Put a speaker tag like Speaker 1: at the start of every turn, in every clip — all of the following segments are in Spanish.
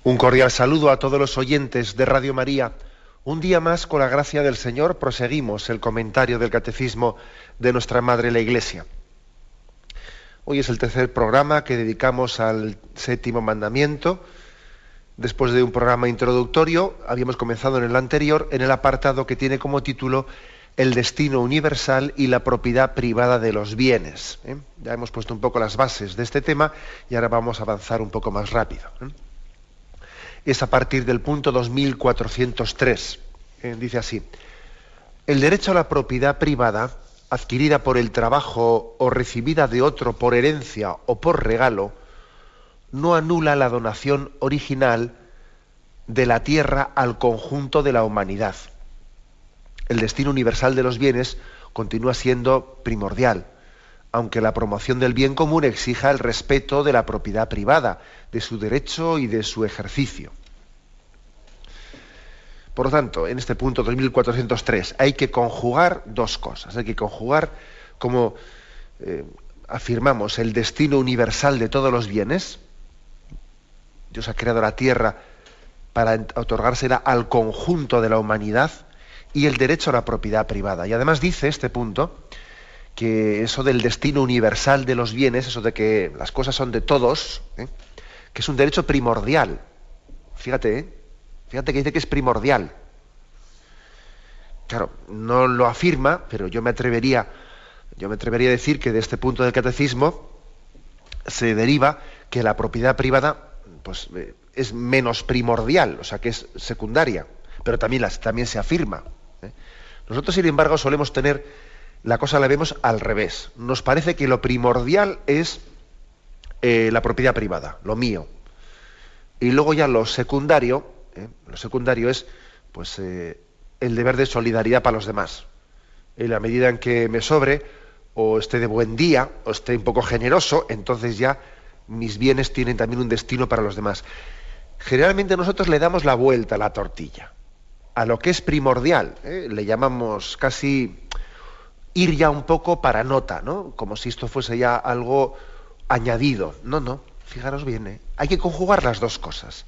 Speaker 1: Un cordial saludo a todos los oyentes de Radio María. Un día más, con la gracia del Señor, proseguimos el comentario del Catecismo de nuestra Madre la Iglesia. Hoy es el tercer programa que dedicamos al séptimo mandamiento. Después de un programa introductorio, habíamos comenzado en el anterior, en el apartado que tiene como título El destino universal y la propiedad privada de los bienes. Ya hemos puesto un poco las bases de este tema y ahora vamos a avanzar un poco más rápido. Es a partir del punto 2403. Dice así: el derecho a la propiedad privada, adquirida por el trabajo o recibida de otro por herencia o por regalo, no anula la donación original de la tierra al conjunto de la humanidad. El destino universal de los bienes continúa siendo primordial, aunque la promoción del bien común exija el respeto de la propiedad privada, de su derecho y de su ejercicio. Por lo tanto, en este punto 2403 hay que conjugar dos cosas. Hay que conjugar, como afirmamos, el destino universal de todos los bienes. Dios ha creado la tierra para otorgársela al conjunto de la humanidad, y el derecho a la propiedad privada. Y además dice este punto que eso del destino universal de los bienes, eso de que las cosas son de todos, que es un derecho primordial. Fíjate que dice que es primordial. Claro, no lo afirma, pero yo me atrevería a decir que de este punto del catecismo se deriva que la propiedad privada pues, es menos primordial, o sea que es secundaria, pero también se afirma. Nosotros, sin embargo, solemos tener, la cosa la vemos al revés. Nos parece que lo primordial es la propiedad privada, lo mío. Y luego ya lo secundario es pues, el deber de solidaridad para los demás. En la medida en que me sobre, o esté de buen día, o esté un poco generoso, entonces ya mis bienes tienen también un destino para los demás. Generalmente nosotros le damos la vuelta a la tortilla. A lo que es primordial, le llamamos casi ir ya un poco para nota, ¿no? Como si esto fuese ya algo añadido. No, fijaros bien, hay que conjugar las dos cosas.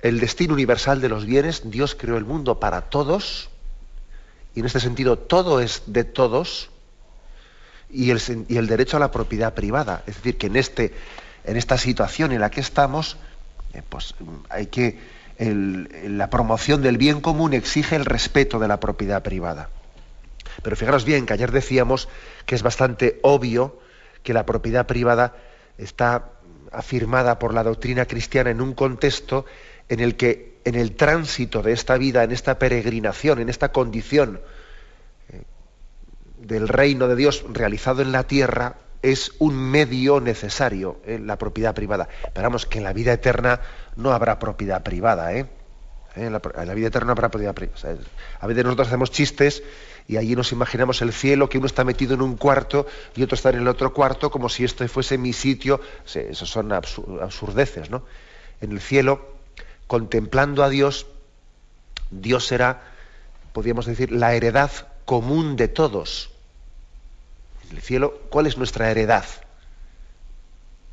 Speaker 1: El destino universal de los bienes, Dios creó el mundo para todos, y en este sentido todo es de todos, y el derecho a la propiedad privada. Es decir, que en esta situación en la que estamos, pues hay que... la promoción del bien común exige el respeto de la propiedad privada. Pero fijaros bien que ayer decíamos que es bastante obvio que la propiedad privada está afirmada por la doctrina cristiana en un contexto en el que en el tránsito de esta vida, en esta peregrinación, en esta condición del reino de Dios realizado en la tierra, es un medio necesario, la propiedad privada. Esperamos que en la vida eterna no habrá propiedad privada. En la vida eterna no habrá propiedad privada. O sea, a veces nosotros hacemos chistes y allí nos imaginamos el cielo, que uno está metido en un cuarto y otro está en el otro cuarto, como si este fuese mi sitio. O sea, eso son absurdeces, ¿no? En el cielo, contemplando a Dios, Dios será, podríamos decir, la heredad común de todos. En el cielo, ¿cuál es nuestra heredad?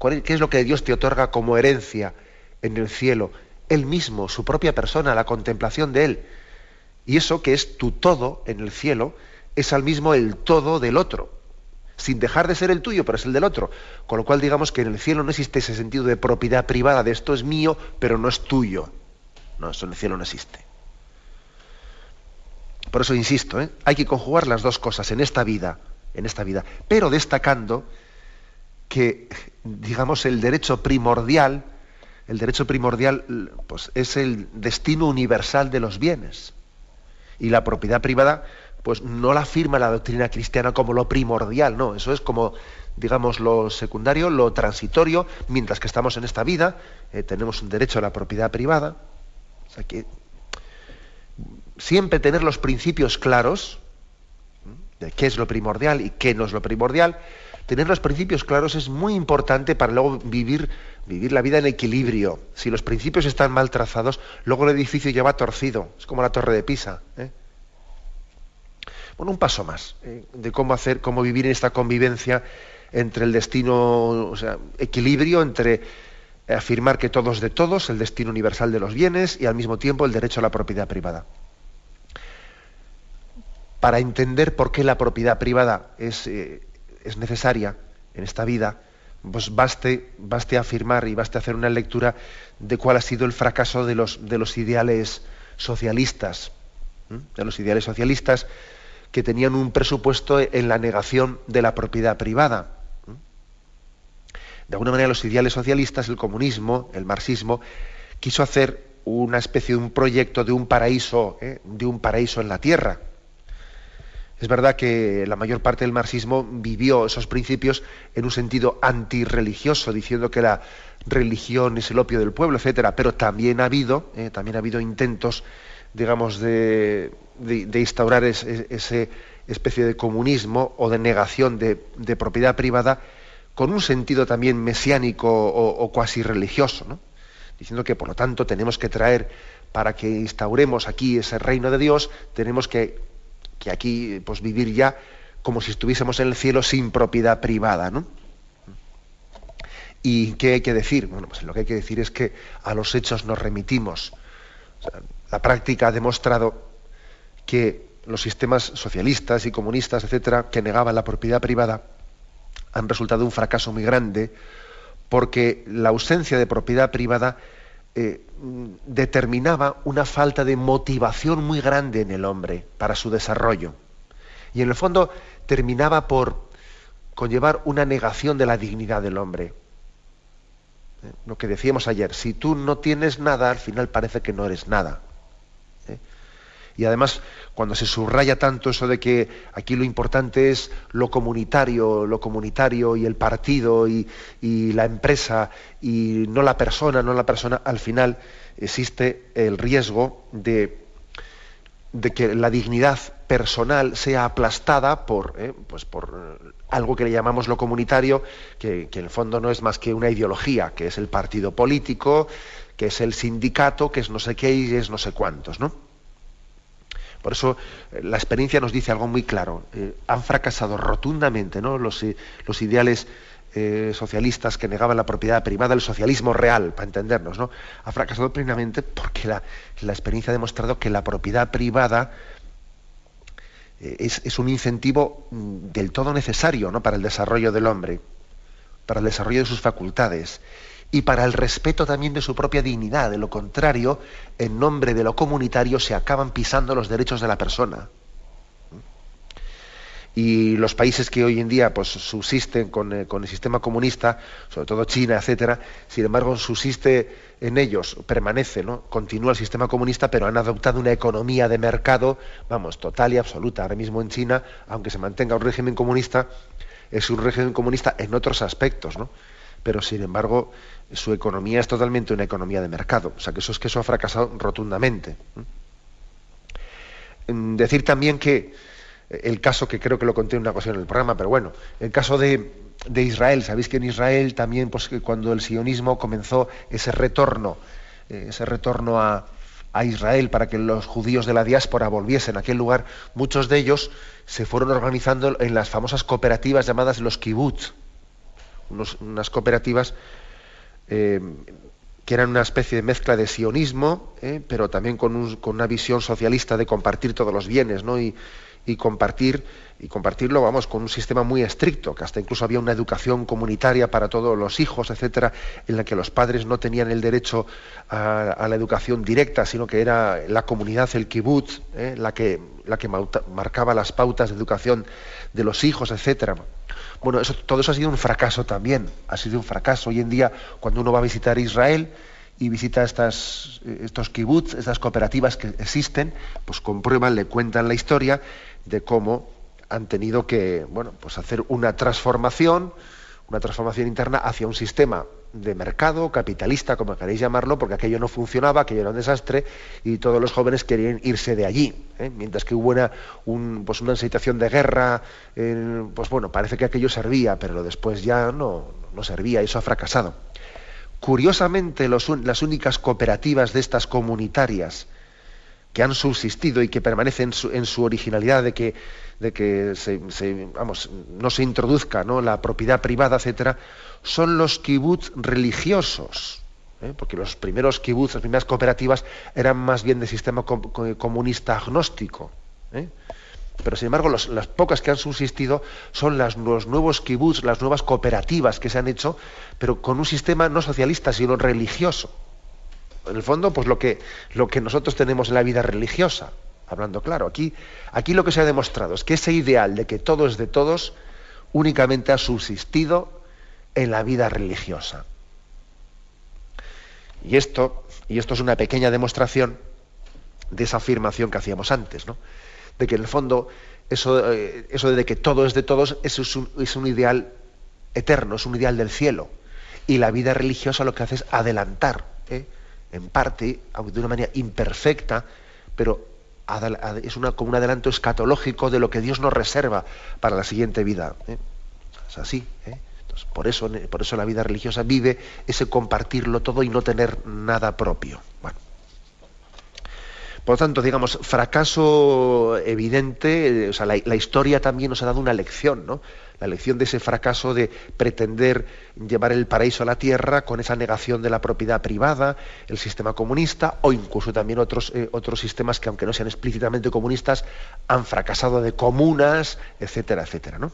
Speaker 1: ¿Qué es lo que Dios te otorga como herencia en el cielo? Él mismo, su propia persona, la contemplación de Él. Y eso que es tu todo en el cielo, es al mismo el todo del otro, sin dejar de ser el tuyo, pero es el del otro. Con lo cual digamos que en el cielo no existe ese sentido de propiedad privada, de esto es mío, pero no es tuyo. No, eso en el cielo no existe. Por eso insisto, hay que conjugar las dos cosas en esta vida, pero destacando que, digamos, el derecho primordial, pues, es el destino universal de los bienes. Y la propiedad privada, pues no la afirma la doctrina cristiana como lo primordial, no, eso es como, digamos, lo secundario, lo transitorio. Mientras que estamos en esta vida, tenemos un derecho a la propiedad privada. O sea que siempre tener los principios claros de qué es lo primordial y qué no es lo primordial. Tener los principios claros es muy importante para luego vivir la vida en equilibrio. Si los principios están mal trazados, luego el edificio ya va torcido. Es como la Torre de Pisa. Bueno, un paso más de cómo vivir en esta convivencia entre el destino, o sea, equilibrio entre afirmar que todo es de todos, el destino universal de los bienes y al mismo tiempo el derecho a la propiedad privada. Para entender por qué la propiedad privada es necesaria en esta vida, pues baste afirmar y baste hacer una lectura de cuál ha sido el fracaso de los ideales socialistas, de los ideales socialistas que tenían un presupuesto en la negación de la propiedad privada. De alguna manera los ideales socialistas, el comunismo, el marxismo, quiso hacer una especie de un proyecto de un paraíso en la tierra. Es verdad que la mayor parte del marxismo vivió esos principios en un sentido antirreligioso, diciendo que la religión es el opio del pueblo, etcétera. Pero también ha habido intentos, digamos, de instaurar ese especie de comunismo o de negación de propiedad privada con un sentido también mesiánico o cuasi religioso, ¿no? Diciendo que por lo tanto tenemos que traer, para que instauremos aquí ese reino de Dios, tenemos que aquí pues vivir ya como si estuviésemos en el cielo sin propiedad privada, ¿no? ¿Y qué hay que decir? Bueno, pues lo que hay que decir es que a los hechos nos remitimos. O sea, la práctica ha demostrado que los sistemas socialistas y comunistas, etcétera, que negaban la propiedad privada, han resultado un fracaso muy grande, porque la ausencia de propiedad privada determinaba una falta de motivación muy grande en el hombre para su desarrollo. Y en el fondo terminaba por conllevar una negación de la dignidad del hombre. Lo que decíamos ayer, si tú no tienes nada, al final parece que no eres nada. Y además, cuando se subraya tanto eso de que aquí lo importante es lo comunitario y el partido y la empresa y no la persona, al final existe el riesgo de que la dignidad personal sea aplastada por algo que le llamamos lo comunitario, que en el fondo no es más que una ideología, que es el partido político, que es el sindicato, que es no sé qué y es no sé cuántos, ¿no? Por eso la experiencia nos dice algo muy claro. Han fracasado rotundamente, ¿no?, los ideales socialistas que negaban la propiedad privada, el socialismo real, para entendernos, ¿no? Ha fracasado plenamente porque la experiencia ha demostrado que la propiedad privada es un incentivo del todo necesario, ¿no?, para el desarrollo del hombre, para el desarrollo de sus facultades y para el respeto también de su propia dignidad. De lo contrario, en nombre de lo comunitario se acaban pisando los derechos de la persona. Y los países que hoy en día pues subsisten con el sistema comunista, sobre todo China, etcétera, sin embargo subsiste en ellos, permanece, ¿no?, continúa el sistema comunista, pero han adoptado una economía de mercado, vamos, total y absoluta. Ahora mismo en China, aunque se mantenga un régimen comunista, es un régimen comunista en otros aspectos, ¿no?, pero sin embargo su economía es totalmente una economía de mercado. O sea, que eso ha fracasado rotundamente. Decir también que el caso, que creo que lo conté en una ocasión en el programa, pero bueno, el caso de Israel. Sabéis que en Israel también, pues, que cuando el sionismo comenzó ese retorno a Israel para que los judíos de la diáspora volviesen a aquel lugar, muchos de ellos se fueron organizando en las famosas cooperativas llamadas los kibutz, unas cooperativas que eran una especie de mezcla de sionismo, pero también con una visión socialista de compartir todos los bienes, ¿no?, y compartirlo, vamos, con un sistema muy estricto, que hasta incluso había una educación comunitaria para todos los hijos, etcétera, en la que los padres no tenían el derecho a la educación directa, sino que era la comunidad, el kibutz, la que marcaba las pautas de educación de los hijos, etcétera. Bueno, todo eso ha sido un fracaso también, ha sido un fracaso. Hoy en día, cuando uno va a visitar Israel y visita estos kibutz, estas cooperativas que existen, pues comprueban, le cuentan la historia de cómo han tenido que, bueno, pues hacer una transformación interna hacia un sistema de mercado, capitalista, como queréis llamarlo, porque aquello no funcionaba, aquello era un desastre, y todos los jóvenes querían irse de allí, mientras que hubo una situación de guerra, pues bueno, parece que aquello servía, pero después ya no servía, eso ha fracasado. Curiosamente, las únicas cooperativas de estas comunitarias que han subsistido y que permanecen en su originalidad de que no se introduzca, ¿no?, la propiedad privada, etcétera, son los kibutz religiosos, porque los primeros kibutz, las primeras cooperativas, eran más bien de sistema comunista agnóstico. Pero sin embargo, las pocas que han subsistido son los nuevos kibutz, las nuevas cooperativas que se han hecho, pero con un sistema no socialista, sino religioso. En el fondo, pues lo que nosotros tenemos en la vida religiosa, hablando claro. Aquí lo que se ha demostrado es que ese ideal de que todo es de todos únicamente ha subsistido en la vida religiosa. Y esto es una pequeña demostración de esa afirmación que hacíamos antes, ¿no?, de que en el fondo eso de que todo es de todos es un ideal eterno, es un ideal del cielo. Y la vida religiosa lo que hace es adelantar, en parte, aunque de una manera imperfecta, pero es como un adelanto escatológico de lo que Dios nos reserva para la siguiente vida. Es así. Entonces, por eso la vida religiosa vive ese compartirlo todo y no tener nada propio. Bueno. Por lo tanto, digamos, fracaso evidente, o sea, la historia también nos ha dado una lección, ¿no? La lección de ese fracaso de pretender llevar el paraíso a la tierra con esa negación de la propiedad privada, el sistema comunista, o incluso también otros sistemas que, aunque no sean explícitamente comunistas, han fracasado, de comunas, etcétera, etcétera, ¿no?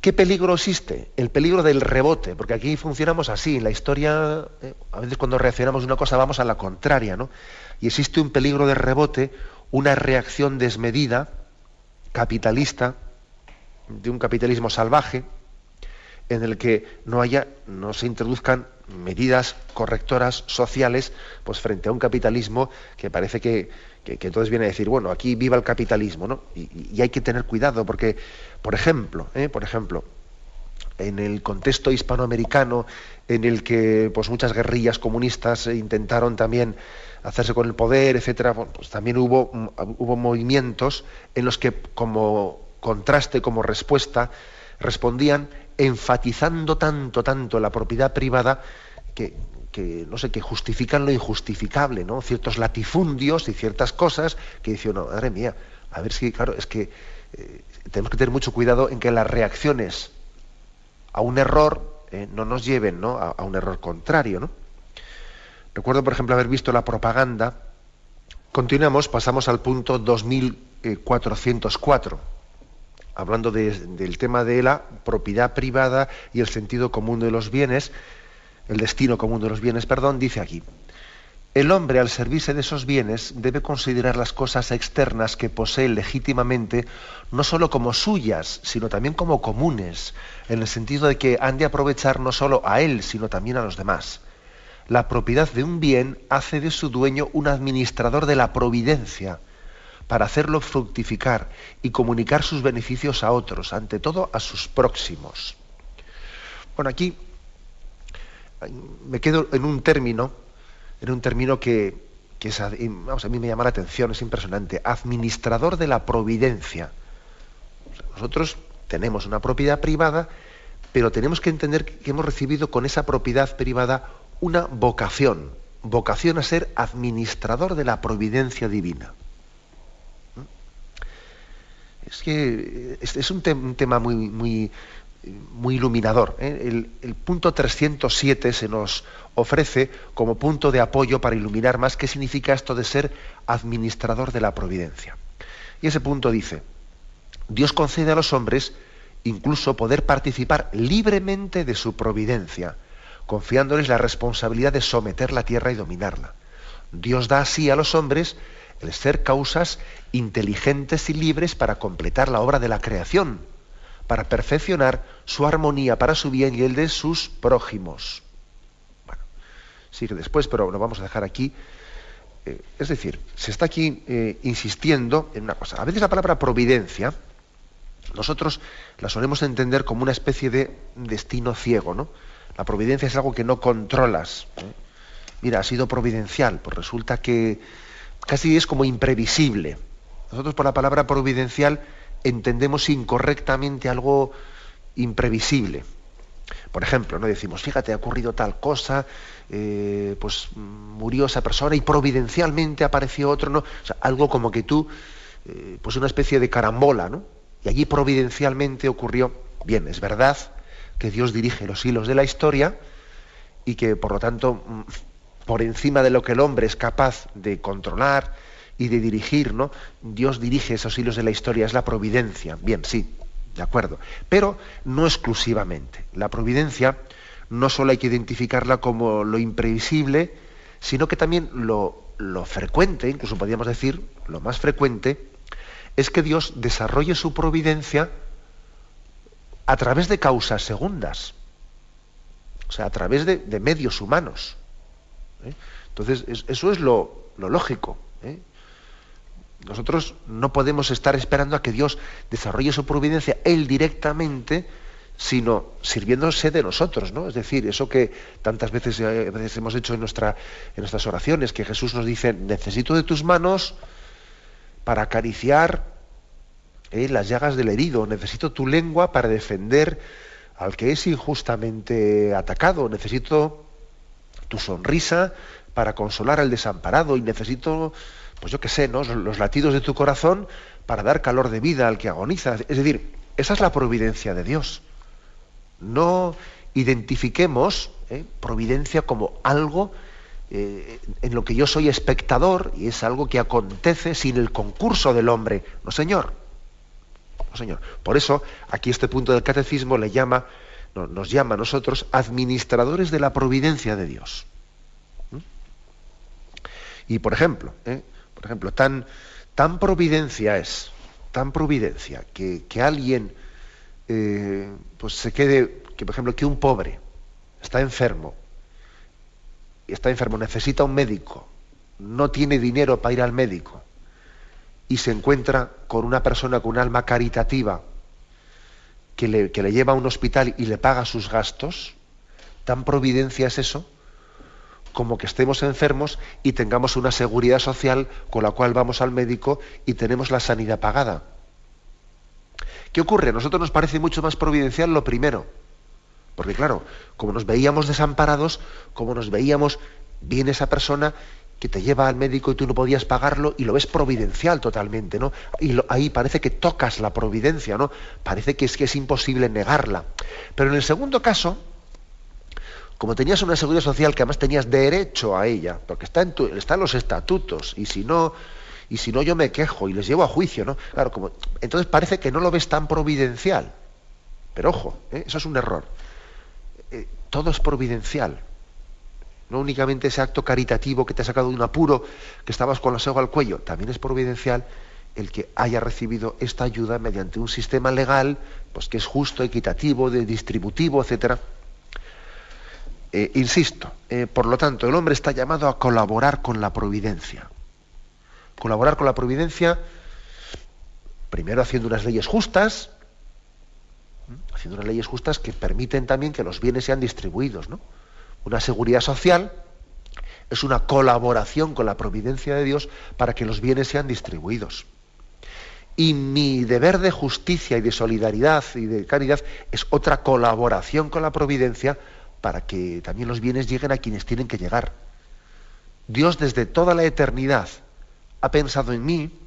Speaker 1: ¿Qué peligro existe? El peligro del rebote, porque aquí funcionamos así. En la historia, a veces cuando reaccionamos a una cosa vamos a la contraria, ¿no? Y existe un peligro de rebote, una reacción desmedida, capitalista, de un capitalismo salvaje, en el que no se introduzcan medidas correctoras sociales, pues frente a un capitalismo que parece que entonces viene a decir, bueno, aquí viva el capitalismo, ¿no? Y hay que tener cuidado porque, por ejemplo, en el contexto hispanoamericano, en el que pues muchas guerrillas comunistas intentaron también hacerse con el poder, etcétera, pues también hubo movimientos en los que, como contraste, como respuesta, respondían enfatizando tanto la propiedad privada que no sé, que justifican lo injustificable, ¿no? Ciertos latifundios y ciertas cosas que dicen, no, madre mía, a ver si, claro, es que tenemos que tener mucho cuidado en que las reacciones a un error no nos lleven, ¿no?, a un error contrario, ¿no? Recuerdo, por ejemplo, haber visto la propaganda. Continuamos, pasamos al punto 2404, hablando del tema de la propiedad privada y el sentido común de los bienes, el destino común de los bienes, dice aquí: el hombre, al servirse de esos bienes, debe considerar las cosas externas que posee legítimamente no sólo como suyas, sino también como comunes, en el sentido de que han de aprovechar no sólo a él, sino también a los demás. La propiedad de un bien hace de su dueño un administrador de la providencia, para hacerlo fructificar y comunicar sus beneficios a otros, ante todo a sus próximos. Bueno, aquí me quedo en un término que es, vamos, a mí me llama la atención, es impresionante: administrador de la providencia. Nosotros tenemos una propiedad privada, pero tenemos que entender que hemos recibido con esa propiedad privada una vocación a ser administrador de la providencia divina. Es que es un tema muy iluminador. El punto 307 se nos ofrece como punto de apoyo para iluminar más qué significa esto de ser administrador de la providencia. Y ese punto dice: Dios concede a los hombres incluso poder participar libremente de su providencia, confiándoles la responsabilidad de someter la tierra y dominarla. Dios da así a los hombres el ser causas inteligentes y libres para completar la obra de la creación, para perfeccionar su armonía para su bien y el de sus prójimos. Bueno, sigue después, pero lo vamos a dejar aquí. Es decir, se está aquí insistiendo en una cosa. A veces la palabra providencia nosotros la solemos entender como una especie de destino ciego, ¿no? La providencia es algo que no controlas. Mira, ha sido providencial, pues resulta que casi es como imprevisible. Nosotros por la palabra providencial entendemos incorrectamente algo imprevisible. Por ejemplo, no decimos, fíjate, ha ocurrido tal cosa, pues murió esa persona y providencialmente apareció otro, ¿no? O sea, algo como que tú, pues una especie de carambola, ¿no? Y allí providencialmente ocurrió. Bien, es verdad que Dios dirige los hilos de la historia y que, por lo tanto, por encima de lo que el hombre es capaz de controlar y de dirigir, ¿no? Dios dirige esos hilos de la historia, es la providencia. Bien, sí, de acuerdo. Pero no exclusivamente. La providencia no solo hay que identificarla como lo imprevisible, sino que también lo frecuente, incluso podríamos decir, lo más frecuente, es que Dios desarrolle su providencia a través de causas segundas, o sea, a través de medios humanos. Entonces, eso es lo lógico. Nosotros no podemos estar esperando a que Dios desarrolle su providencia Él directamente, sino sirviéndose de nosotros, ¿no? Es decir, eso que tantas veces hemos hecho en nuestras oraciones, que Jesús nos dice: necesito de tus manos para acariciar las llagas del herido, necesito tu lengua para defender al que es injustamente atacado, necesito tu sonrisa para consolar al desamparado, y necesito, pues yo qué sé, ¿no?, los latidos de tu corazón para dar calor de vida al que agoniza. Es decir, esa es la providencia de Dios. No identifiquemos providencia como algo en lo que yo soy espectador y es algo que acontece sin el concurso del hombre. No, señor. No, señor. Por eso, aquí este punto del catecismo nos llama a nosotros administradores de la providencia de Dios. Y por ejemplo, tan providencia es, tan providencia que alguien pues se quede, que por ejemplo que un pobre está enfermo, necesita un médico, no tiene dinero para ir al médico y se encuentra con una persona con un alma caritativa que le lleva a un hospital y le paga sus gastos. Tan providencia es eso como que estemos enfermos y tengamos una seguridad social con la cual vamos al médico y tenemos la sanidad pagada. ¿Qué ocurre? A nosotros nos parece mucho más providencial lo primero, porque claro, como nos veíamos desamparados, como nos veíamos bien esa persona que te lleva al médico y tú no podías pagarlo, y lo ves providencial totalmente, ¿no? Y ahí parece que tocas la providencia, ¿no? Parece que es imposible negarla. Pero en el segundo caso, como tenías una seguridad social que además tenías derecho a ella, porque está en los estatutos, y si no yo me quejo y les llevo a juicio, ¿no? Claro, entonces parece que no lo ves tan providencial. Pero ojo, eso es un error. Todo es providencial. No únicamente ese acto caritativo que te ha sacado de un apuro, que estabas con la soga al cuello. También es providencial el que haya recibido esta ayuda mediante un sistema legal, pues que es justo, equitativo, distributivo, etcétera. Insisto, por lo tanto, el hombre está llamado a colaborar con la providencia. Colaborar con la providencia, primero haciendo unas leyes justas, que permiten también que los bienes sean distribuidos, ¿no? Una seguridad social es una colaboración con la providencia de Dios para que los bienes sean distribuidos. Y mi deber de justicia y de solidaridad y de caridad es otra colaboración con la providencia para que también los bienes lleguen a quienes tienen que llegar. Dios desde toda la eternidad ha pensado en mí,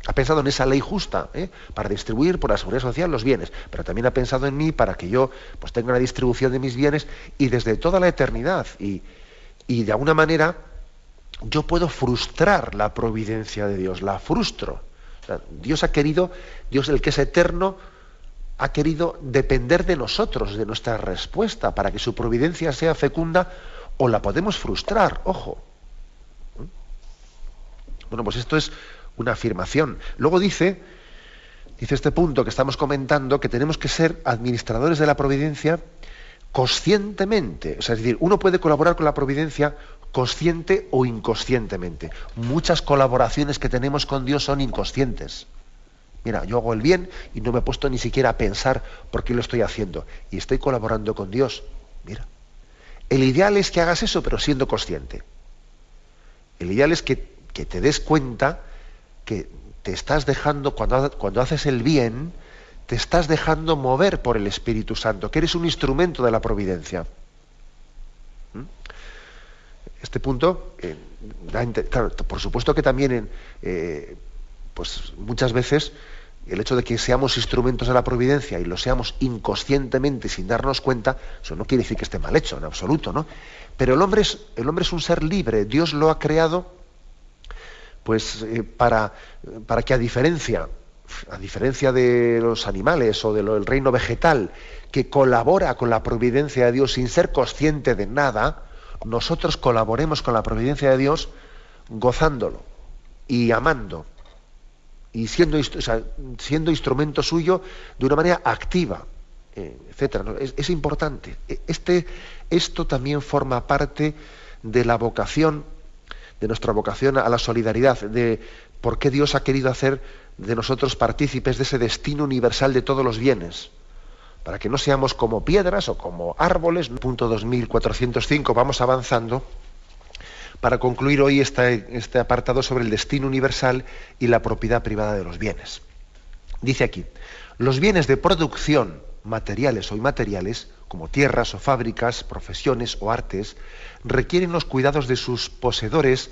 Speaker 1: ha pensado en esa ley justa, para distribuir por la seguridad social los bienes, pero también ha pensado en mí para que yo pues tenga una distribución de mis bienes, y desde toda la eternidad, y de alguna manera yo puedo frustrar la providencia de Dios, la frustro. O sea, Dios el que es eterno, ha querido depender de nosotros, de nuestra respuesta, para que su providencia sea fecunda, o la podemos frustrar, ojo. Bueno, pues esto es una afirmación. Luego dice este punto que estamos comentando, que tenemos que ser administradores de la providencia conscientemente. O sea, es decir, uno puede colaborar con la providencia consciente o inconscientemente. Muchas colaboraciones que tenemos con Dios son inconscientes. Mira, yo hago el bien y no me he puesto ni siquiera a pensar por qué lo estoy haciendo. Y estoy colaborando con Dios. Mira. El ideal es que hagas eso, pero siendo consciente. El ideal es que te des cuenta que te estás dejando, cuando haces el bien, te estás dejando mover por el Espíritu Santo, que eres un instrumento de la providencia. Este punto, claro, por supuesto que también pues muchas veces el hecho de que seamos instrumentos de la providencia y lo seamos inconscientemente sin darnos cuenta, eso no quiere decir que esté mal hecho, en absoluto, ¿no? Pero el hombre es un ser libre. Dios lo ha creado pues para que a diferencia de los animales o del reino vegetal, que colabora con la providencia de Dios sin ser consciente de nada, nosotros colaboremos con la providencia de Dios gozándolo y amando y siendo instrumento suyo de una manera activa, etcétera, ¿no? Es importante. Esto también forma parte de la vocación, de nuestra vocación a la solidaridad, de por qué Dios ha querido hacer de nosotros partícipes de ese destino universal de todos los bienes, para que no seamos como piedras o como árboles. Punto 2405, vamos avanzando para concluir hoy este apartado sobre el destino universal y la propiedad privada de los bienes. Dice aquí: los bienes de producción, materiales o inmateriales, como tierras o fábricas, profesiones o artes, requieren los cuidados de sus poseedores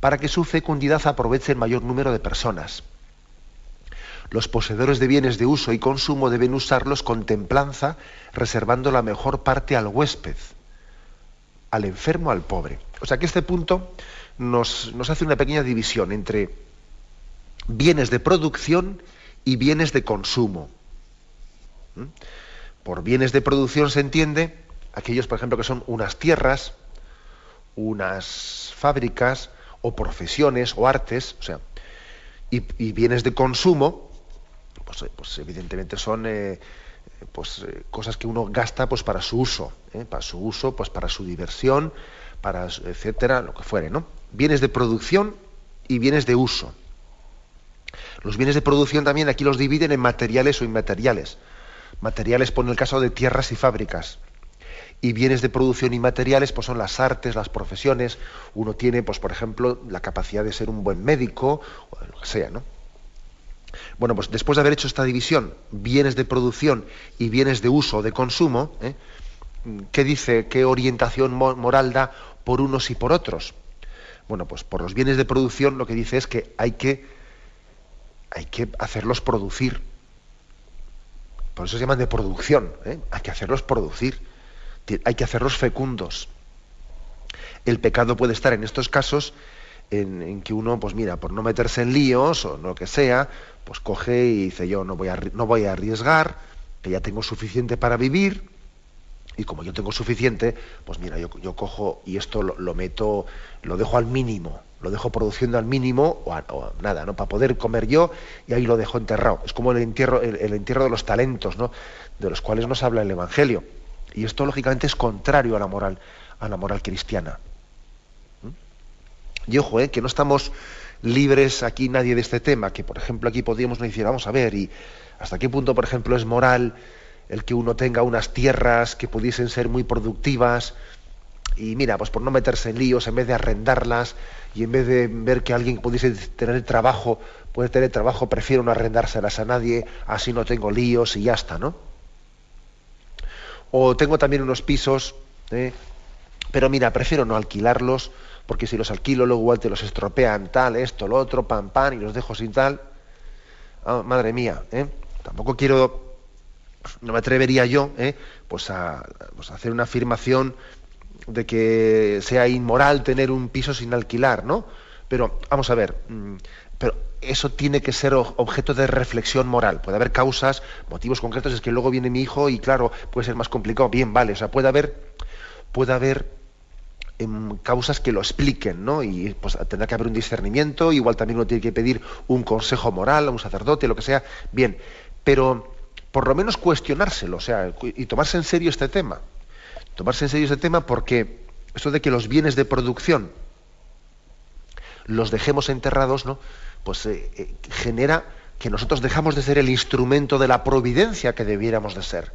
Speaker 1: para que su fecundidad aproveche el mayor número de personas. Los poseedores de bienes de uso y consumo deben usarlos con templanza, reservando la mejor parte al huésped, al enfermo, al pobre. O sea que este punto nos hace una pequeña división entre bienes de producción y bienes de consumo. Por bienes de producción se entiende aquellos, por ejemplo, que son unas tierras, unas fábricas o profesiones o artes, o sea, y bienes de consumo, pues evidentemente son cosas que uno gasta pues para su uso, pues para su diversión, etcétera, lo que fuere, ¿no? Bienes de producción y bienes de uso. Los bienes de producción también aquí los dividen en materiales o inmateriales. Materiales pone el caso de tierras y fábricas. Y bienes de producción inmateriales pues son las artes, las profesiones. Uno tiene, pues por ejemplo, la capacidad de ser un buen médico, o lo que sea, ¿no? Bueno, pues después de haber hecho esta división, bienes de producción y bienes de uso o de consumo, ¿qué dice? ¿Qué orientación moral da por unos y por otros? Bueno, pues por los bienes de producción lo que dice es que hay que hacerlos producir. Por eso se llaman de producción, hay que hacerlos producir, hay que hacerlos fecundos. El pecado puede estar en estos casos en que uno, pues mira, por no meterse en líos o lo que sea, pues coge y dice: yo no voy a arriesgar, que ya tengo suficiente para vivir, y como yo tengo suficiente, pues mira, yo cojo y esto lo meto, lo dejo al mínimo, lo dejo produciendo al mínimo o nada, ¿no? Para poder comer yo, y ahí lo dejo enterrado. Es como el entierro de los talentos, ¿no? De los cuales nos habla el Evangelio. Y esto lógicamente es contrario a la moral cristiana. Y ojo, que no estamos libres aquí nadie de este tema, que por ejemplo aquí podríamos decir, vamos a ver, y hasta qué punto, por ejemplo, es moral el que uno tenga unas tierras que pudiesen ser muy productivas, y mira, pues por no meterse en líos, en vez de arrendarlas, y en vez de ver que alguien puede tener trabajo, prefiero no arrendárselas a nadie, así no tengo líos y ya está, ¿no? O tengo también unos pisos, pero mira, prefiero no alquilarlos, porque si los alquilo luego igual te los estropean, tal, esto, lo otro, pam, pam, y los dejo sin tal. Oh, madre mía, tampoco no me atrevería yo pues a hacer una afirmación de que sea inmoral tener un piso sin alquilar, ¿no? Pero vamos a ver, pero eso tiene que ser objeto de reflexión moral. Puede haber causas, motivos concretos, es que luego viene mi hijo y claro, puede ser más complicado. Bien, vale, o sea, puede haber causas que lo expliquen, ¿no? Y pues tendrá que haber un discernimiento, igual también uno tiene que pedir un consejo moral a un sacerdote, lo que sea. Bien, pero por lo menos cuestionárselo, o sea, y tomarse en serio este tema. Tomarse en serio este tema, porque eso de que los bienes de producción los dejemos enterrados, ¿no? Pues genera que nosotros dejamos de ser el instrumento de la providencia que debiéramos de ser.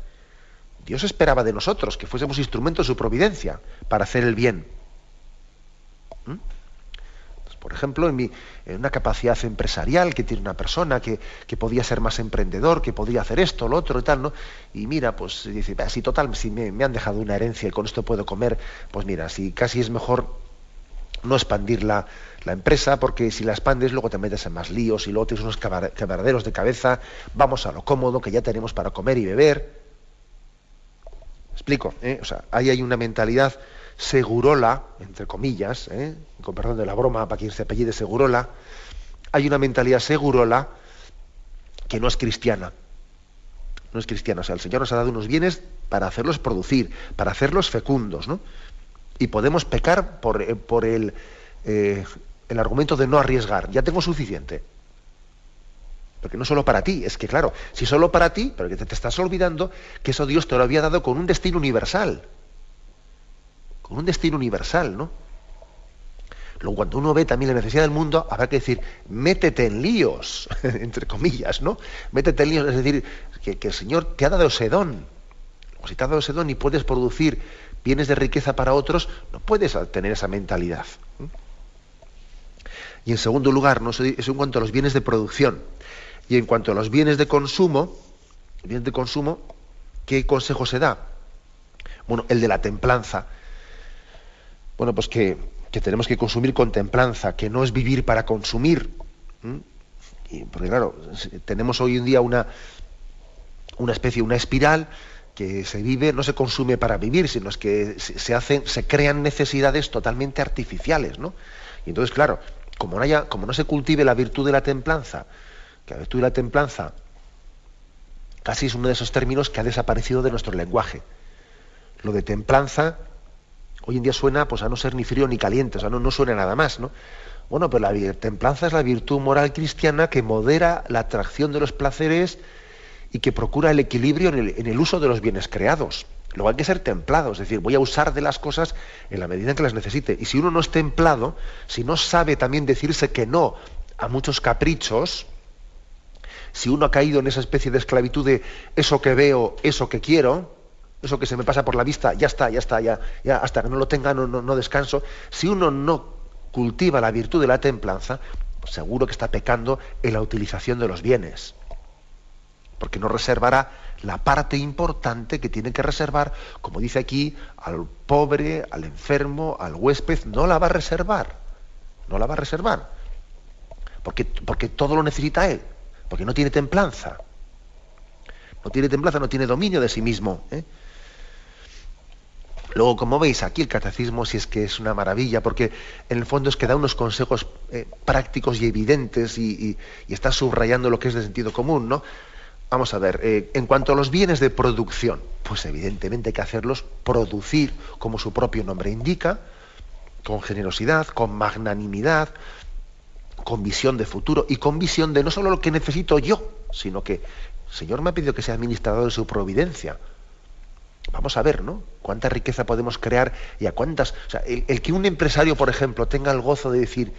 Speaker 1: Dios esperaba de nosotros que fuésemos instrumentos de su providencia para hacer el bien. Pues, por ejemplo, en una capacidad empresarial que tiene una persona que podía ser más emprendedor, que podría hacer esto, lo otro y tal, ¿no? Y mira, pues dice, si total, si me han dejado una herencia y con esto puedo comer, pues mira, si casi es mejor no expandir la empresa, porque si la expandes luego te metes en más líos y luego tienes unos quebraderos de cabeza. Vamos a lo cómodo que ya tenemos para comer y beber. ¿Me explico? O sea, ahí hay una mentalidad segurola, entre comillas, con perdón de la broma, para quien se apellide Segurola. Hay una mentalidad segurola que no es cristiana. No es cristiana. O sea, el Señor nos ha dado unos bienes para hacerlos producir, para hacerlos fecundos, ¿no? Y podemos pecar por el argumento de no arriesgar. Ya tengo suficiente. Porque no solo para ti, es que claro, si solo para ti, pero que te estás olvidando que eso Dios te lo había dado con un destino universal. Con un destino universal, ¿no? Luego, cuando uno ve también la necesidad del mundo, habrá que decir, métete en líos, entre comillas, ¿no? Métete en líos, es decir, que el Señor te ha dado sedón. O si te ha dado sedón y puedes producir bienes de riqueza para otros, no puedes tener esa mentalidad. Y en segundo lugar, ¿no? Eso en cuanto a los bienes de producción. Y en cuanto a los bienes de consumo, ¿qué consejo se da? Bueno, el de la templanza. Bueno, pues que tenemos que consumir con templanza, que no es vivir para consumir. Porque claro, tenemos hoy en día una espiral que se vive, no se consume para vivir, sino es que se crean necesidades totalmente artificiales, ¿no? Y entonces, claro, como no se cultive la virtud de la templanza, que la virtud de la templanza casi es uno de esos términos que ha desaparecido de nuestro lenguaje. Lo de templanza hoy en día suena pues a no ser ni frío ni caliente, o sea, no suena nada más, ¿no? Bueno, pero la templanza es la virtud moral cristiana que modera la atracción de los placeres y que procura el equilibrio en el uso de los bienes creados. Luego hay que ser templado, es decir, voy a usar de las cosas en la medida en que las necesite. Y si uno no es templado, si no sabe también decirse que no a muchos caprichos, si uno ha caído en esa especie de esclavitud de eso que veo, eso que quiero, eso que se me pasa por la vista, ya está, ya hasta que no lo tenga no descanso. Si uno no cultiva la virtud de la templanza, pues seguro que está pecando en la utilización de los bienes. Porque no reservará la parte importante que tiene que reservar, como dice aquí, al pobre, al enfermo, al huésped, no la va a reservar. No la va a reservar. Porque todo lo necesita él. Porque no tiene templanza. No tiene templanza, no tiene dominio de sí mismo. Luego, como veis, aquí el catecismo sí es que es una maravilla, porque en el fondo es que da unos consejos prácticos y evidentes y está subrayando lo que es de sentido común, ¿no? Vamos a ver, en cuanto a los bienes de producción, pues evidentemente hay que hacerlos producir, como su propio nombre indica, con generosidad, con magnanimidad, con visión de futuro y con visión de no solo lo que necesito yo, sino que el Señor me ha pedido que sea administrador de su providencia. Vamos a ver, ¿no? Cuánta riqueza podemos crear y a cuántas... O sea, el que un empresario, por ejemplo, tenga el gozo de decir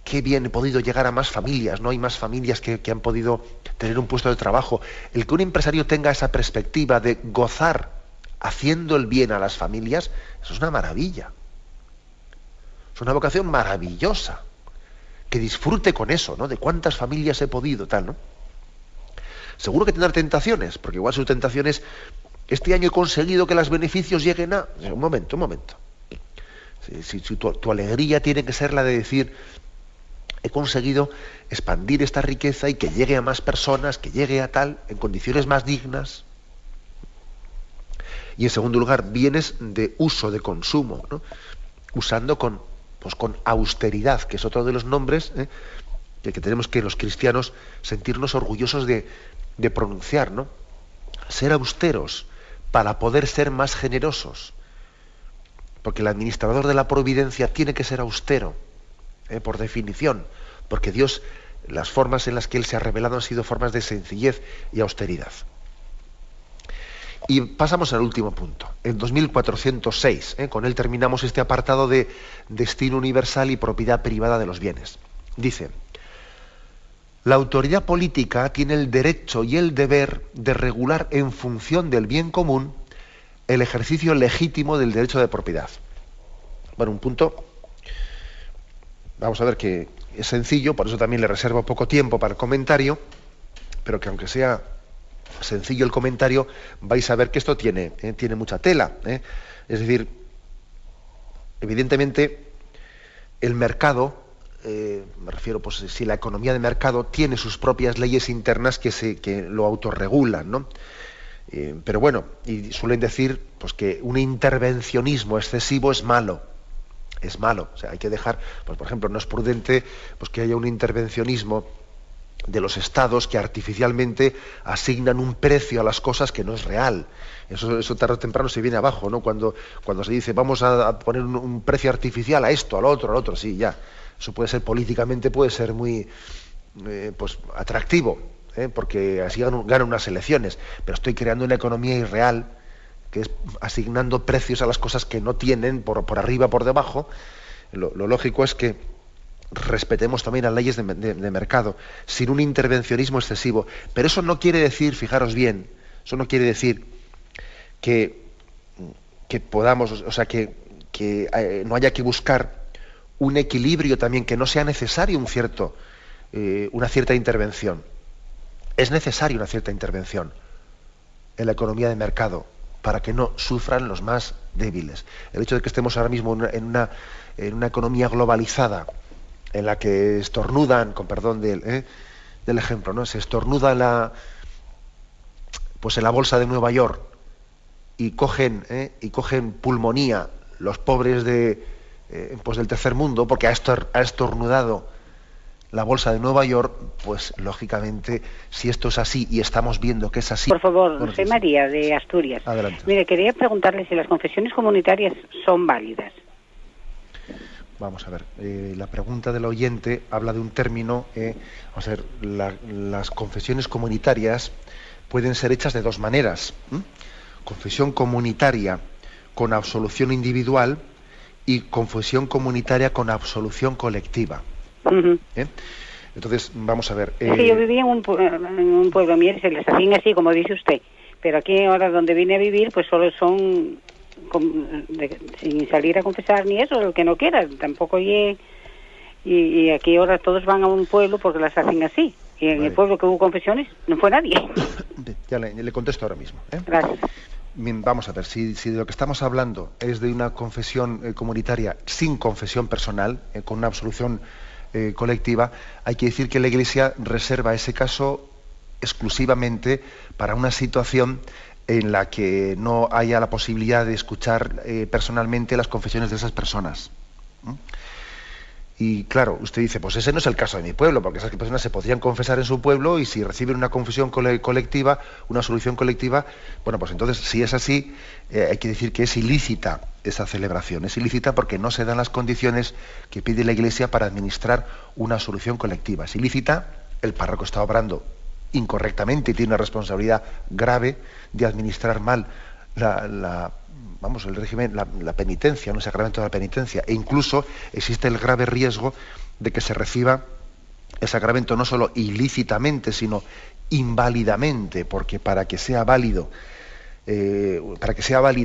Speaker 1: qué bien he podido llegar a más familias, ¿no? Hay más familias que han podido tener un puesto de trabajo. El que un empresario tenga esa perspectiva de gozar haciendo el bien a las familias, eso es una maravilla. Es una vocación maravillosa. Que disfrute con eso, ¿no? De cuántas familias he podido, tal, ¿no? Seguro que tendrá tentaciones, porque igual su tentación es: este año he conseguido que los beneficios lleguen a... Un momento. Si tu alegría tiene que ser la de decir: he conseguido expandir esta riqueza y que llegue a más personas, que llegue a tal, en condiciones más dignas. Y en segundo lugar, bienes de uso, de consumo, ¿no? Usando con austeridad, que es otro de los nombres que tenemos que los cristianos sentirnos orgullosos de pronunciar, ¿no? Ser austeros para poder ser más generosos. Porque el administrador de la providencia tiene que ser austero, por definición, porque Dios, las formas en las que Él se ha revelado han sido formas de sencillez y austeridad. Y pasamos al último punto, el 2406. Con él terminamos este apartado de destino universal y propiedad privada de los bienes. Dice: la autoridad política tiene el derecho y el deber de regular en función del bien común el ejercicio legítimo del derecho de propiedad. Bueno, un punto, vamos a ver, que es sencillo, por eso también le reservo poco tiempo para el comentario, pero que aunque sea sencillo el comentario, vais a ver que esto tiene mucha tela. Es decir, evidentemente, el mercado, me refiero, pues si la economía de mercado tiene sus propias leyes internas que lo autorregulan, ¿no? Pero bueno, y suelen decir pues que un intervencionismo excesivo es malo. Es malo. O sea, hay que dejar, pues por ejemplo, no es prudente pues que haya un intervencionismo de los estados que artificialmente asignan un precio a las cosas que no es real. Eso tarde o temprano se viene abajo, ¿no? Cuando se dice vamos a poner un precio artificial a esto, al otro, sí, ya. Eso puede ser políticamente, puede ser muy pues atractivo, porque así ganan unas elecciones, pero estoy creando una economía irreal, que es asignando precios a las cosas que no tienen, por arriba, por debajo. Lo lógico es que respetemos también las leyes de mercado, sin un intervencionismo excesivo. Pero eso no quiere decir, fijaros bien, eso no quiere decir que podamos, o sea, que no haya que buscar un equilibrio también, que no sea necesario una cierta intervención. Es necesaria una cierta intervención en la economía de mercado para que no sufran los más débiles. El hecho de que estemos ahora mismo en una economía globalizada, en la que estornudan, con perdón del ejemplo, ¿no? Se estornuda en la bolsa de Nueva York y cogen pulmonía los pobres del tercer mundo porque ha estornudado la bolsa de Nueva York, pues lógicamente, si esto es así y estamos viendo que es así...
Speaker 2: Por favor, soy María, de Asturias.
Speaker 1: Adelante.
Speaker 2: Mire, quería preguntarle si las confesiones comunitarias son válidas.
Speaker 1: Vamos a ver, la pregunta del oyente habla de un término, vamos a ver, las confesiones comunitarias pueden ser hechas de dos maneras. Confesión comunitaria con absolución individual y confesión comunitaria con absolución colectiva.
Speaker 2: Uh-huh.
Speaker 1: Entonces, vamos a ver.
Speaker 2: Es que yo vivía en un pueblo, mire, se les hacían así, como dice usted, pero aquí ahora donde vine a vivir, pues solo son... sin salir a confesar ni eso, el que no quiera, tampoco y aquí ahora todos van a un pueblo porque las hacen así, y en el pueblo que hubo confesiones no fue nadie.
Speaker 1: Ya le contesto ahora mismo.
Speaker 2: Gracias.
Speaker 1: Bien, vamos a ver, si de lo que estamos hablando es de una confesión comunitaria sin confesión personal, con una absolución colectiva, hay que decir que la Iglesia reserva ese caso exclusivamente para una situación en la que no haya la posibilidad de escuchar personalmente las confesiones de esas personas. Y claro, usted dice, pues ese no es el caso de mi pueblo, porque esas personas se podrían confesar en su pueblo y si reciben una confesión colectiva, una solución colectiva, bueno, pues entonces, si es así, hay que decir que es ilícita esa celebración. Es ilícita porque no se dan las condiciones que pide la Iglesia para administrar una solución colectiva. Es ilícita, el párroco está obrando incorrectamente y tiene una responsabilidad grave de administrar mal el régimen, la penitencia, el sacramento de la penitencia, e incluso existe el grave riesgo de que se reciba el sacramento no solo ilícitamente, sino inválidamente, porque para que sea válida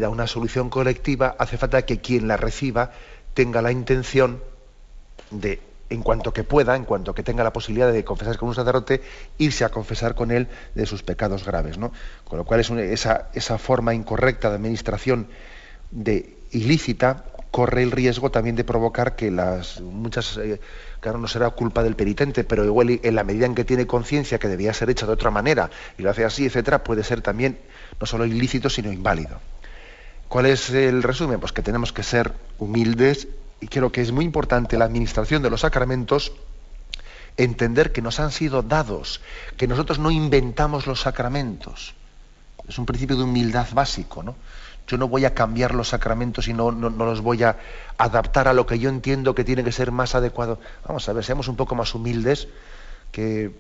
Speaker 1: una solución colectiva, hace falta que quien la reciba tenga la intención de, en cuanto que pueda, en cuanto que tenga la posibilidad de confesarse con un sacerdote, irse a confesar con él de sus pecados graves, ¿no? Con lo cual esa forma incorrecta de administración ilícita corre el riesgo también de provocar que claro, no será culpa del penitente, pero igual en la medida en que tiene conciencia que debía ser hecha de otra manera y lo hace así, etcétera, puede ser también no solo ilícito, sino inválido. ¿Cuál es el resumen? Pues que tenemos que ser humildes. Y creo que es muy importante la administración de los sacramentos, entender que nos han sido dados, que nosotros no inventamos los sacramentos. Es un principio de humildad básico, ¿no? Yo no voy a cambiar los sacramentos y no los voy a adaptar a lo que yo entiendo que tiene que ser más adecuado. Vamos a ver, seamos un poco más humildes, que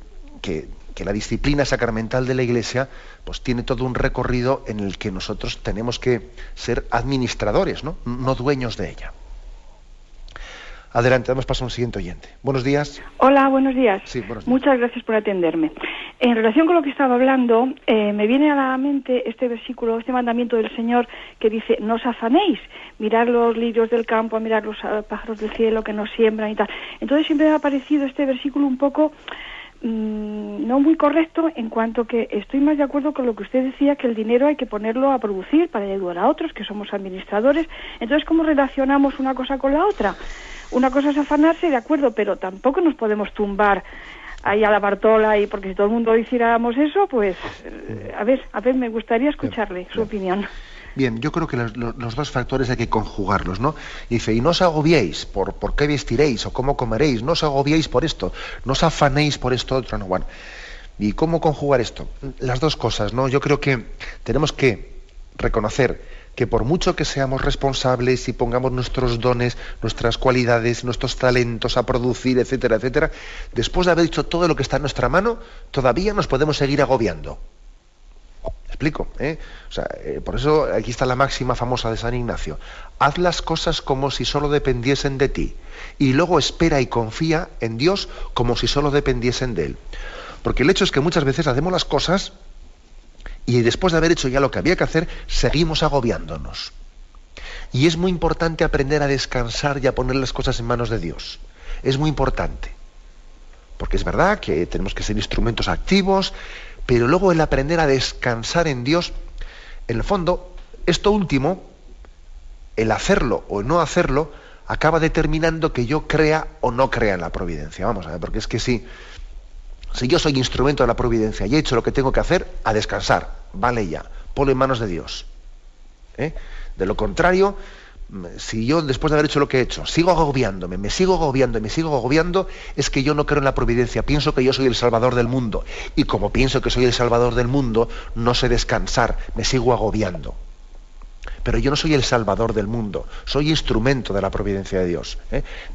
Speaker 1: la disciplina sacramental de la Iglesia pues tiene todo un recorrido en el que nosotros tenemos que ser administradores, no dueños de ella. Adelante, damos paso a un siguiente oyente. Buenos días.
Speaker 3: Hola, buenos días.
Speaker 1: Sí, buenos días.
Speaker 3: Muchas gracias por atenderme. En relación con lo que estaba hablando, me viene a la mente este versículo, este mandamiento del Señor que dice, no os afanéis, mirad los lirios del campo, mirad los pájaros del cielo que no siembran y tal. Entonces siempre me ha parecido este versículo un poco no muy correcto, en cuanto que estoy más de acuerdo con lo que usted decía, que el dinero hay que ponerlo a producir para ayudar a otros, que somos administradores. Entonces, ¿cómo relacionamos una cosa con la otra? Una cosa es afanarse, de acuerdo, pero tampoco nos podemos tumbar ahí a la Bartola, y porque si todo el mundo hiciéramos eso, pues a ver, me gustaría escucharle su opinión.
Speaker 1: Bien, yo creo que los dos factores hay que conjugarlos, ¿no? Y dice, y no os agobiéis por qué vestiréis o cómo comeréis, no os agobiéis por esto, no os afanéis por esto otro, no, bueno. ¿Y cómo conjugar esto? Las dos cosas, ¿no? Yo creo que tenemos que reconocer que por mucho que seamos responsables y pongamos nuestros dones, nuestras cualidades, nuestros talentos a producir, etcétera, etcétera, después de haber hecho todo lo que está en nuestra mano, todavía nos podemos seguir agobiando. ¿Me explico? O sea, por eso aquí está la máxima famosa de San Ignacio. Haz las cosas como si solo dependiesen de ti, y luego espera y confía en Dios como si solo dependiesen de Él. Porque el hecho es que muchas veces hacemos las cosas y después de haber hecho ya lo que había que hacer, seguimos agobiándonos. Y es muy importante aprender a descansar y a poner las cosas en manos de Dios. Es muy importante. Porque es verdad que tenemos que ser instrumentos activos, pero luego el aprender a descansar en Dios, en el fondo, esto último, el hacerlo o no hacerlo, acaba determinando que yo crea o no crea en la providencia. Vamos a ver, porque es que si yo soy instrumento de la providencia y he hecho lo que tengo que hacer, a descansar, vale ya, ponlo en manos de Dios. De lo contrario, si yo después de haber hecho lo que he hecho, sigo agobiándome, me sigo agobiando, es que yo no creo en la providencia, pienso que yo soy el salvador del mundo, y como pienso que soy el salvador del mundo, no sé descansar, me sigo agobiando. Pero yo no soy el salvador del mundo, soy instrumento de la providencia de Dios.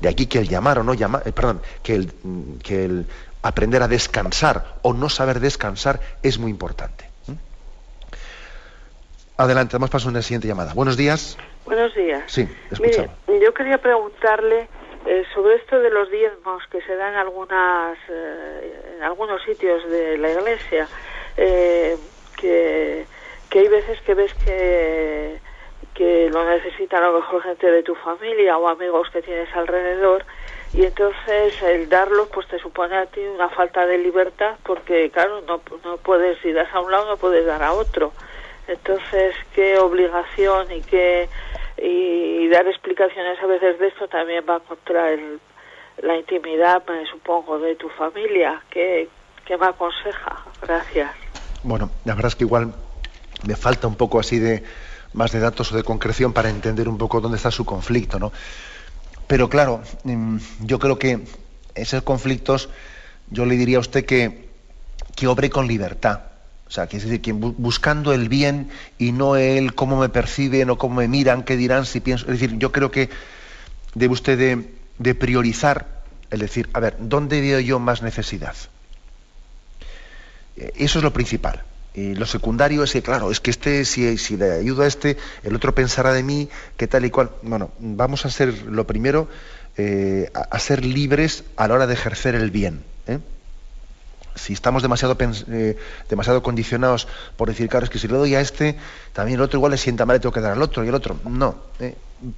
Speaker 1: De aquí que el llamar o no llamar, que el aprender a descansar o no saber descansar es muy importante. Adelante, damos paso a una siguiente llamada. Buenos días.
Speaker 4: Buenos días.
Speaker 1: Sí, escuchamos.
Speaker 4: Mire, yo quería preguntarle sobre esto de los diezmos que se dan en algunos sitios de la Iglesia, que hay veces que ves que lo necesitan a lo mejor gente de tu familia o amigos que tienes alrededor, y entonces el darlos pues te supone a ti una falta de libertad, porque claro, no puedes, si das a un lado no puedes dar a otro. Entonces, qué obligación y dar explicaciones a veces de esto también va contra la intimidad, me supongo, de tu familia. ¿Qué me aconseja? Gracias.
Speaker 1: Bueno, la verdad es que igual me falta un poco así de más de datos o de concreción para entender un poco dónde está su conflicto, ¿no? Pero claro, yo creo que esos conflictos, yo le diría a usted que obre con libertad. O sea, que es decir, que buscando el bien y no el cómo me perciben o cómo me miran, qué dirán, si pienso. Es decir, yo creo que debe usted de priorizar, es decir, a ver, ¿dónde veo yo más necesidad? Eso es lo principal. Y lo secundario es que, claro, es que si le ayudo a el otro pensará de mí, qué tal y cual. Bueno, vamos a ser, lo primero, a ser libres a la hora de ejercer el bien. Si estamos demasiado condicionados por decir, claro, es que si le doy a también el otro igual le sienta mal, le tengo que dar al otro y el otro. No,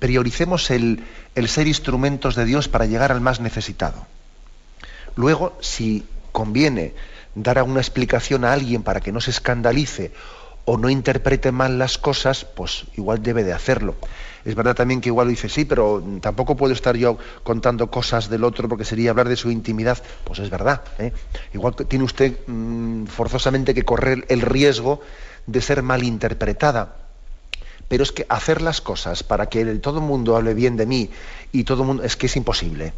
Speaker 1: prioricemos el ser instrumentos de Dios para llegar al más necesitado. Luego, si conviene dar alguna explicación a alguien para que no se escandalice o no interprete mal las cosas, pues igual debe de hacerlo. Es verdad también que igual dice, sí, pero tampoco puedo estar yo contando cosas del otro porque sería hablar de su intimidad. Pues es verdad. Igual tiene usted forzosamente que correr el riesgo de ser malinterpretada. Pero es que hacer las cosas para que todo el mundo hable bien de mí y todo el mundo, es que es imposible.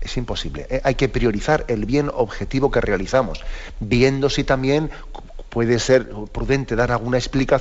Speaker 1: Es imposible. Hay que priorizar el bien objetivo que realizamos, viendo si también puede ser prudente dar alguna explicación